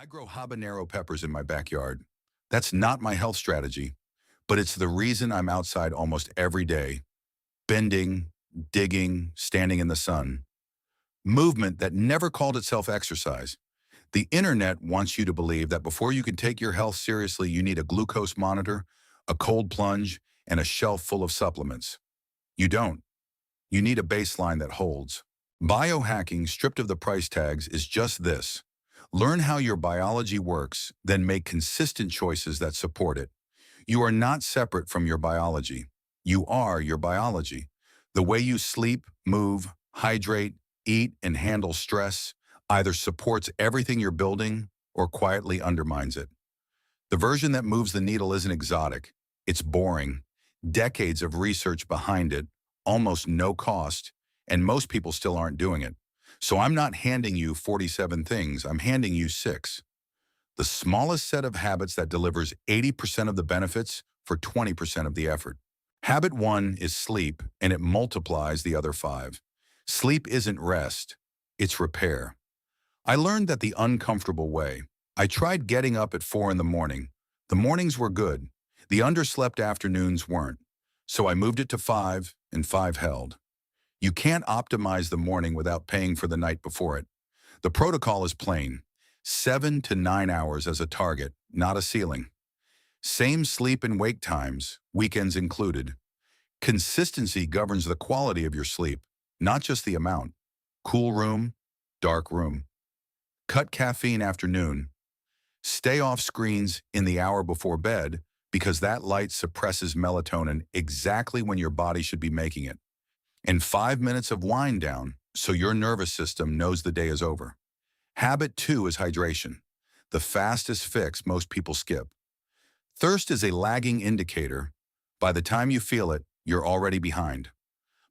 I grow habanero peppers in my backyard. That's not my health strategy, but it's the reason I'm outside almost every day, bending, digging, standing in the sun. Movement that never called itself exercise. The internet wants you to believe that before you can take your health seriously, you need a glucose monitor, a cold plunge, and a shelf full of supplements. You don't. You need a baseline that holds. Biohacking, stripped of the price tags, is just this. Learn how your biology works, then make consistent choices that support it. You are not separate from your biology. You are your biology. The way you sleep, move, hydrate, eat, and handle stress either supports everything you're building or quietly undermines it. The version that moves the needle isn't exotic. It's boring. Decades of research behind it, almost no cost, and most people still aren't doing it. So I'm not handing you 47 things, I'm handing you 6. The smallest set of habits that delivers 80% of the benefits for 20% of the effort. Habit 1 is sleep, and it multiplies the other 5. Sleep isn't rest, it's repair. I learned that the uncomfortable way. I tried getting up at 4 in the morning. The mornings were good. The underslept afternoons weren't. So I moved it to 5, and 5 held. You can't optimize the morning without paying for the night before it. The protocol is plain. 7 to 9 hours as a target, not a ceiling. Same sleep and wake times, weekends included. Consistency governs the quality of your sleep, not just the amount. Cool room, dark room. Cut caffeine after noon. Stay off screens in the hour before bed because that light suppresses melatonin exactly when your body should be making it. And 5 minutes of wind down so your nervous system knows the day is over. Habit 2 is hydration, the fastest fix most people skip. Thirst is a lagging indicator. By the time you feel it, you're already behind.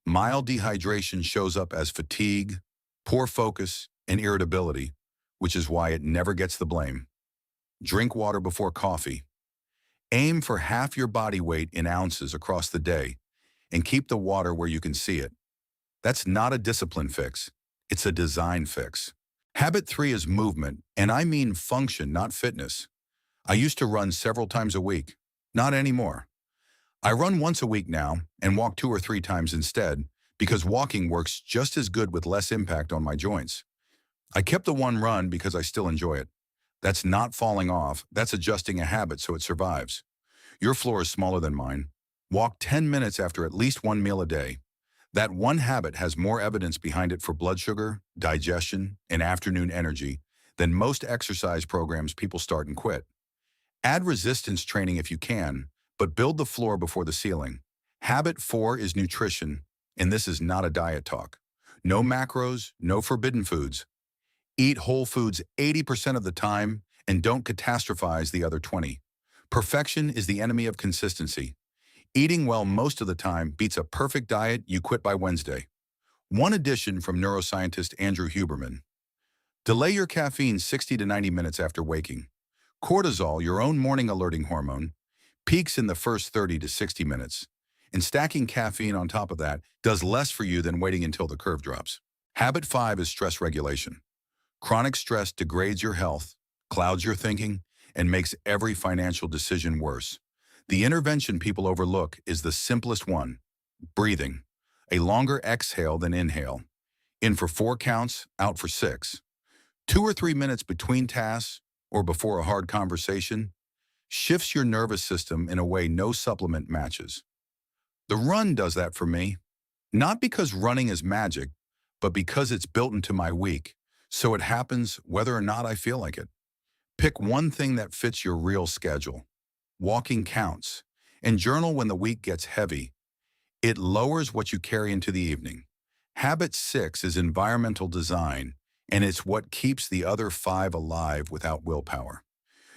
Mild dehydration shows up as fatigue, poor focus, and irritability, which is why it never gets the blame. Drink water before coffee. Aim for half your body weight in ounces across the day and keep the water where you can see it. That's not a discipline fix. It's a design fix. Habit 3 is movement, and I mean function, not fitness. I used to run several times a week. Not anymore. I run once a week now and walk 2 or 3 times instead because walking works just as good with less impact on my joints. I kept the one run because I still enjoy it. That's not falling off, that's adjusting a habit so it survives. Your floor is smaller than mine. Walk 10 minutes after at least one meal a day. That one habit has more evidence behind it for blood sugar, digestion, and afternoon energy than most exercise programs people start and quit. Add resistance training if you can, but build the floor before the ceiling. Habit 4 is nutrition, and this is not a diet talk. No macros, no forbidden foods. Eat whole foods 80% of the time and don't catastrophize the other 20. Perfection is the enemy of consistency. Eating well most of the time beats a perfect diet you quit by Wednesday. One addition from neuroscientist Andrew Huberman. Delay your caffeine 60 to 90 minutes after waking. Cortisol, your own morning alerting hormone, peaks in the first 30 to 60 minutes. And stacking caffeine on top of that does less for you than waiting until the curve drops. Habit 5 is stress regulation. Chronic stress degrades your health, clouds your thinking, and makes every financial decision worse. The intervention people overlook is the simplest one: breathing. A longer exhale than inhale. In for 4 counts, out for 6. 2 or 3 minutes between tasks or before a hard conversation shifts your nervous system in a way no supplement matches. The run does that for me, not because running is magic, but because it's built into my week, so it happens whether or not I feel like it. Pick one thing that fits your real schedule. Walking counts, and journal when the week gets heavy. It lowers what you carry into the evening. Habit 6 is environmental design, and it's what keeps the other 5 alive without willpower.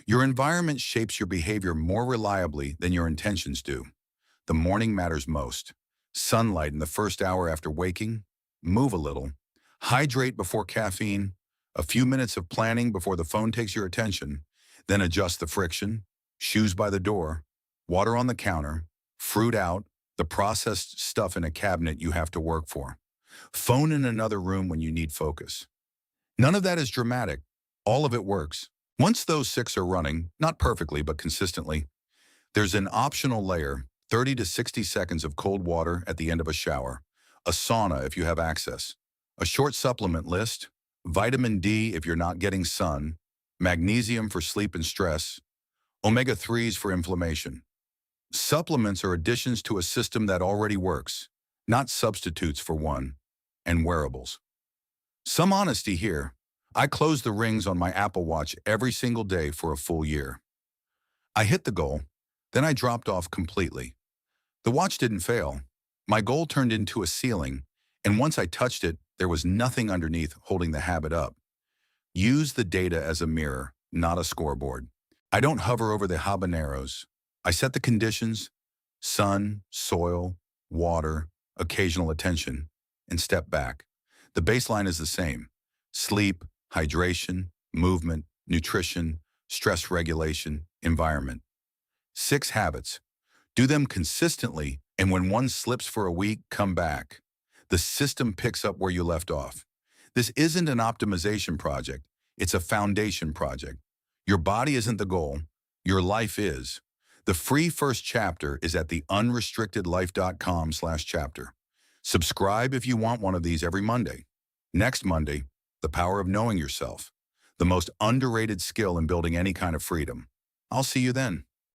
Your environment shapes your behavior more reliably than your intentions do. The morning matters most. Sunlight in the first hour after waking, move a little, hydrate before caffeine, a few minutes of planning before the phone takes your attention, then adjust the friction, shoes by the door, water on the counter, fruit out, the processed stuff in a cabinet you have to work for. Phone in another room when you need focus. None of that is dramatic. All of it works. Once those 6 are running, not perfectly but consistently, there's an optional layer, 30 to 60 seconds of cold water at the end of a shower, a sauna if you have access, a short supplement list, vitamin D if you're not getting sun, magnesium for sleep and stress, omega-3s for inflammation. Supplements are additions to a system that already works, not substitutes for one, and wearables. Some honesty here. I closed the rings on my Apple Watch every single day for a full year. I hit the goal, then I dropped off completely. The watch didn't fail. My goal turned into a ceiling, and once I touched it, there was nothing underneath holding the habit up. Use the data as a mirror, not a scoreboard. I don't hover over the habaneros. I set the conditions, sun, soil, water, occasional attention, and step back. The baseline is the same. Sleep, hydration, movement, nutrition, stress regulation, environment. 6 habits. Do them consistently, and when one slips for a week, come back. The system picks up where you left off. This isn't an optimization project. It's a foundation project. Your body isn't the goal. Your life is. The free first chapter is at the unrestrictedlife.com/chapter. Subscribe if you want one of these every Monday. Next Monday, the power of knowing yourself, the most underrated skill in building any kind of freedom. I'll see you then.